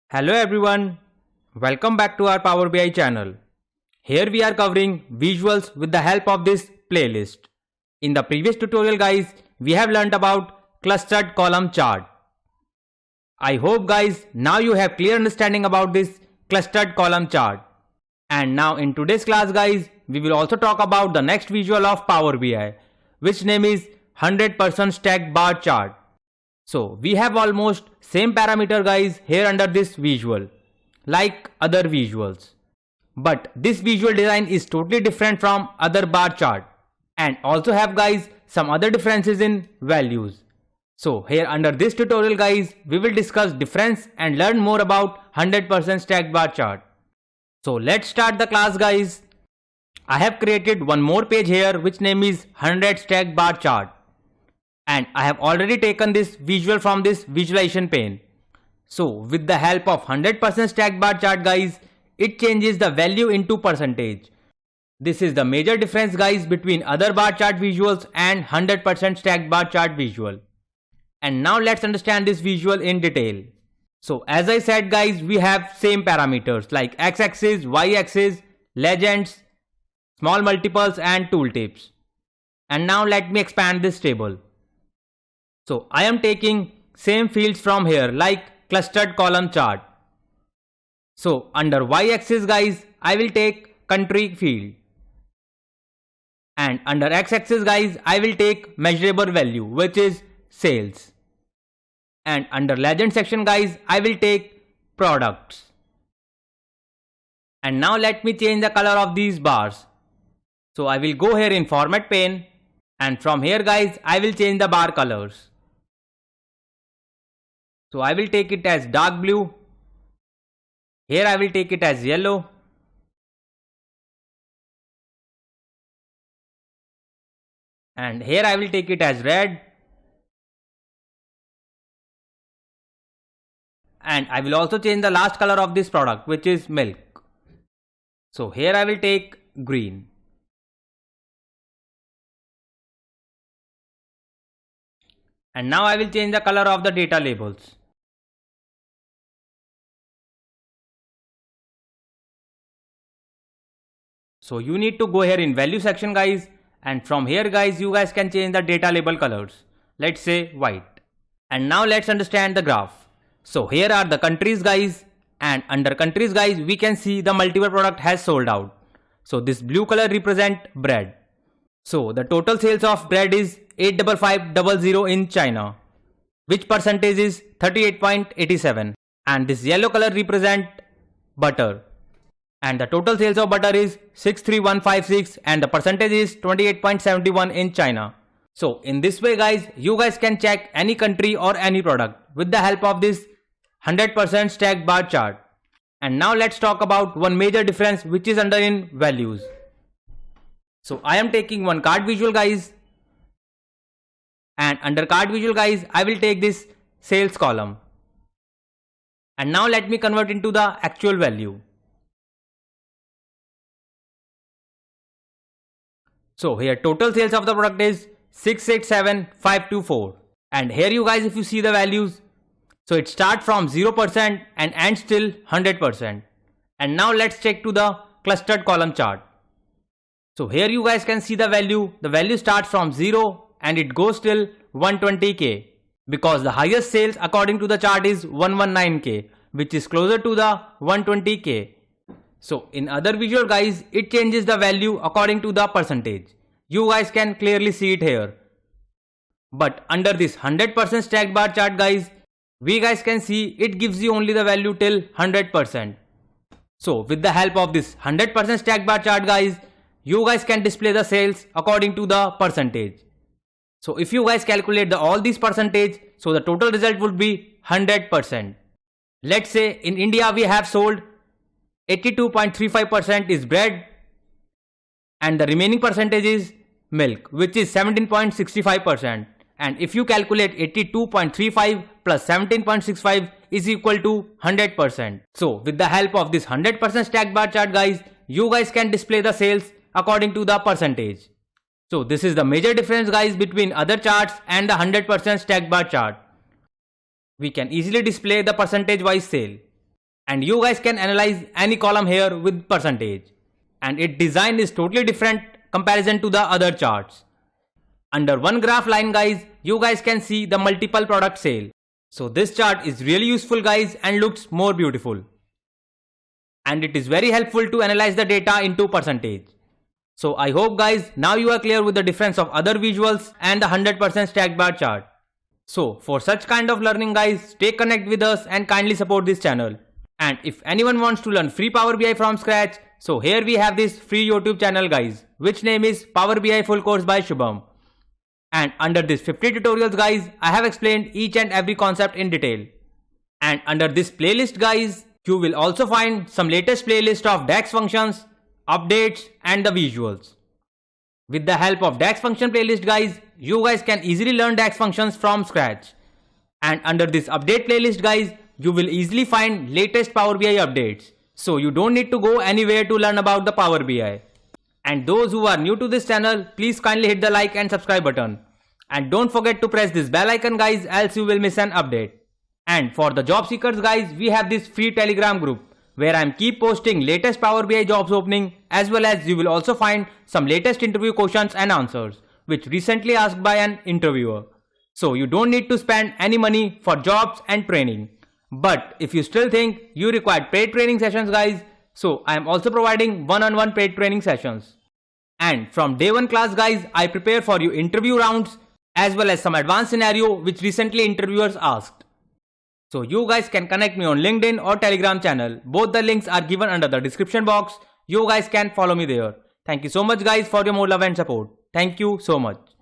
Hello everyone, welcome back to our Power BI channel. Here we are covering visuals with the help of this playlist. In the previous tutorial guys, we have learnt about clustered column chart. I hope guys now you have clear understanding about this clustered column chart. And now in today's class guys, we will also talk about the next visual of Power BI, which name is 100% stacked bar chart. So we have almost same parameter guys here under this visual, like other visuals. But this visual design is totally different from other bar chart and also have guys some other differences in values. So here under this tutorial guys, we will discuss difference and learn more about 100% stacked bar chart. So let's start the class guys. I have created one more page here which name is 100 stacked bar chart. And I have already taken this visual from this visualization pane. So with the help of 100% stacked bar chart guys, it changes the value into percentage. This is the major difference guys between other bar chart visuals and 100% stacked bar chart visual. And now let's understand this visual in detail. So as I said guys, we have same parameters like x-axis, y-axis, legends, small multiples and tooltips. And now let me expand this table. So I am taking same fields from here like clustered column chart. So under y-axis guys, I will take country field. And under x-axis guys, I will take measurable value which is sales. And under legend section guys, I will take products. And now let me change the color of these bars. So I will go here in format pane and from here guys, I will change the bar colors. So I will take it as dark blue. Here I will take it as yellow. And here I will take it as red. And I will also change the last color of this product which is milk. So here I will take green. And now I will change the color of the data labels. So you need to go here in value section guys, and from here guys you guys can change the data label colors. Let's say white. And now let's understand the graph. So here are the countries guys, and under countries guys we can see the multiple product has sold out. So this blue color represent bread. So the total sales of bread is 85500 in China, which percentage is 38.87, and this yellow color represent butter. And the total sales of butter is 63156 and the percentage is 28.71 in China. So in this way guys, you guys can check any country or any product with the help of this 100% stacked bar chart. And now let's talk about one major difference which is under in values. So I am taking one card visual guys, and under card visual guys I will take this sales column. And now let me convert into the actual value. So here total sales of the product is 687524, and here you guys if you see the values, so it starts from 0% and ends till 100%. And now let's check to the clustered column chart. So here you guys can see the value starts from 0 and it goes till 120k, because the highest sales according to the chart is 119k, which is closer to the 120k. So in other visual guys, it changes the value according to the percentage. You guys can clearly see it here. But under this 100% stacked bar chart guys, we guys can see it gives you only the value till 100%. So with the help of this 100% stacked bar chart guys, you guys can display the sales according to the percentage. So if you guys calculate all these percentage, so the total result would be 100%. Let's say in India we have sold 82.35% is bread and the remaining percentage is milk, which is 17.65%. And if you calculate 82.35 plus 17.65 is equal to 100%. So with the help of this 100% stacked bar chart guys, you guys can display the sales according to the percentage. So this is the major difference guys between other charts and the 100% stacked bar chart. We can easily display the percentage wise sale. and you guys can analyze any column here with percentage. And its design is totally different comparison to the other charts. Under one graph line guys, you guys can see the multiple product sale. So this chart is really useful guys and looks more beautiful. And it is very helpful to analyze the data into percentage. So I hope guys now you are clear with the difference of other visuals and the 100% stacked bar chart. So for such kind of learning guys, stay connected with us and kindly support this channel. And if anyone wants to learn free Power BI from scratch, so here we have this free YouTube channel guys, which name is Power BI Full Course by Shubham. And under this 50 tutorials guys, I have explained each and every concept in detail. And under this playlist guys, you will also find some latest playlist of DAX functions, updates and the visuals. With the help of DAX function playlist guys, you guys can easily learn DAX functions from scratch. And under this update playlist guys, you will easily find latest Power BI updates. So you don't need to go anywhere to learn about the Power BI. And those who are new to this channel, please kindly hit the like and subscribe button. And don't forget to press this bell icon guys, else you will miss an update. And for the job seekers guys, we have this free Telegram group where I am keep posting latest Power BI jobs opening, as well as you will also find some latest interview questions and answers which recently asked by an interviewer. So you don't need to spend any money for jobs and training. But if you still think you require paid training sessions guys, so I am also providing one-on-one paid training sessions. And from day one class guys, I prepare for you interview rounds as well as some advanced scenario which recently interviewers asked. So you guys can connect me on LinkedIn or Telegram channel. Both the links are given under the description box. You guys can follow me there. Thank you so much guys for your more love and support. Thank you so much.